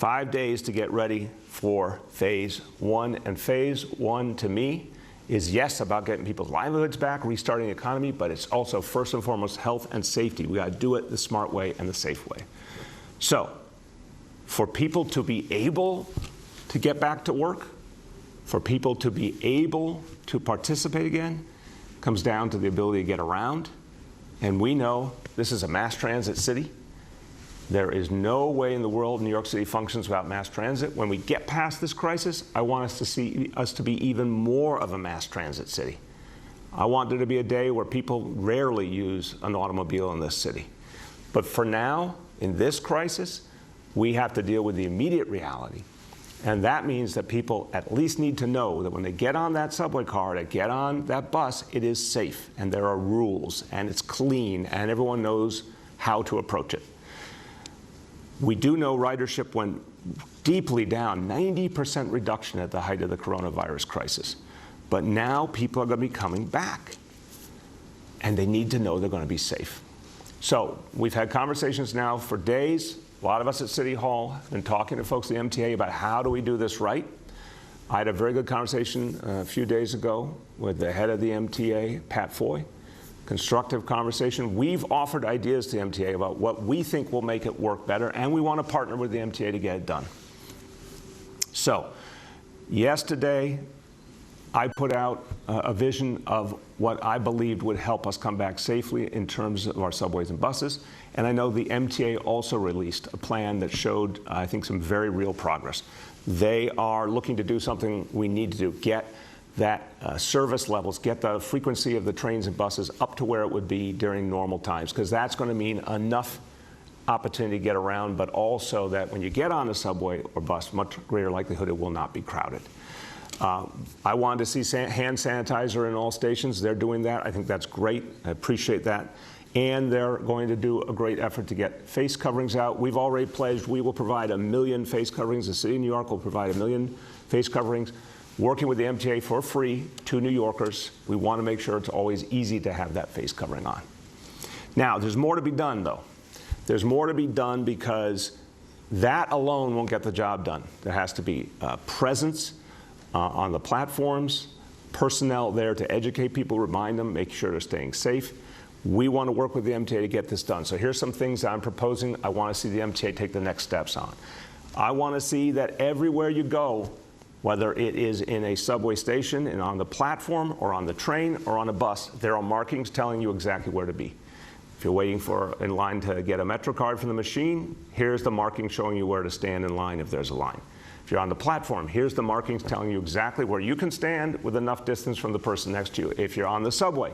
5 days to get ready for phase one. And phase one, to me, is yes about getting people's livelihoods back, restarting the economy, but it's also first and foremost health and safety. We got to do it the smart way and the safe way. So, for people to be able to get back to work, for people to be able to participate again, comes down to the ability to get around. And we know this is a mass transit city. There is no way in the world New York City functions without mass transit. When we get past this crisis, I want us to be even more of a mass transit city. I want there to be a day where people rarely use an automobile in this city. But for now, in this crisis, we have to deal with the immediate reality. And that means that people at least need to know that when they get on that subway car, they get on that bus, it is safe, and there are rules, and it's clean, and everyone knows how to approach it. We do know ridership went deeply down, 90% reduction at the height of the coronavirus crisis. But now people are going to be coming back, and they need to know they're going to be safe. So we've had conversations now for days. A lot of us at City Hall have been talking to folks at the MTA about how do we do this right. I had a very good conversation a few days ago with the head of the MTA, Pat Foy. Constructive conversation. We've offered ideas to the MTA about what we think will make it work better, and we want to partner with the MTA to get it done. So, yesterday, I put out a vision of what I believed would help us come back safely in terms of our subways and buses. And I know the MTA also released a plan that showed, I think, some very real progress. They are looking to do something we need to do, get that service levels, get the frequency of the trains and buses up to where it would be during normal times, because that's going to mean enough opportunity to get around, but also that when you get on a subway or bus, much greater likelihood it will not be crowded. I wanted to see hand sanitizer in all stations. They're doing that. I think that's great. I appreciate that. And they're going to do a great effort to get face coverings out. We've already pledged we will provide 1 million face coverings. The city of New York will provide 1 million face coverings, working with the MTA for free to New Yorkers. We want to make sure it's always easy to have that face covering on. Now, there's more to be done, though. There's more to be done because that alone won't get the job done. There has to be presence on the platforms, personnel there to educate people, remind them, make sure they're staying safe. We want to work with the MTA to get this done. So here's some things that I'm proposing I want to see the MTA take the next steps on. I want to see that everywhere you go, whether it is in a subway station and on the platform or on the train or on a bus, there are markings telling you exactly where to be. If you're waiting in line to get a Metro card from the machine, here's the marking showing you where to stand in line if there's a line. If you're on the platform, here's the markings telling you exactly where you can stand with enough distance from the person next to you. If you're on the subway,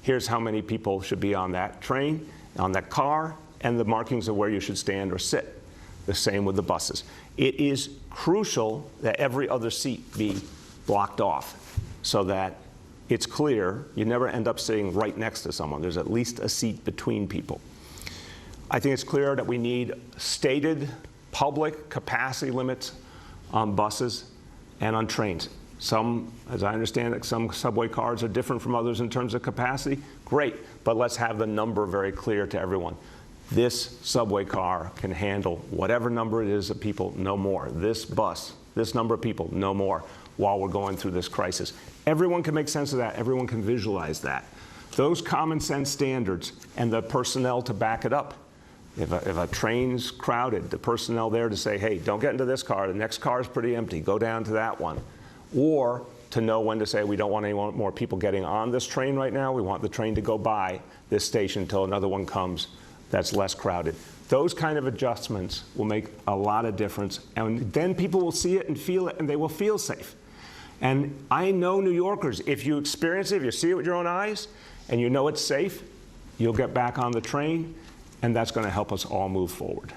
here's how many people should be on that train, on that car, and the markings of where you should stand or sit. The same with the buses. It is crucial that every other seat be blocked off so that it's clear you never end up sitting right next to someone. There's at least a seat between people. I think it's clear that we need stated public capacity limits on buses and on trains. Some, as I understand it, some subway cars are different from others in terms of capacity. Great, but let's have the number very clear to everyone. This subway car can handle whatever number it is of people, no more. This bus, this number of people, no more, while we're going through this crisis. Everyone can make sense of that. Everyone can visualize that. Those common sense standards and the personnel to back it up. If a train's crowded, the personnel there to say, hey, don't get into this car. The next car is pretty empty. Go down to that one. Or to know when to say, we don't want any more people getting on this train right now. We want the train to go by this station until another one comes that's less crowded. Those kind of adjustments will make a lot of difference. And then people will see it and feel it, and they will feel safe. And I know New Yorkers, if you experience it, if you see it with your own eyes, and you know it's safe, you'll get back on the train, and that's going to help us all move forward.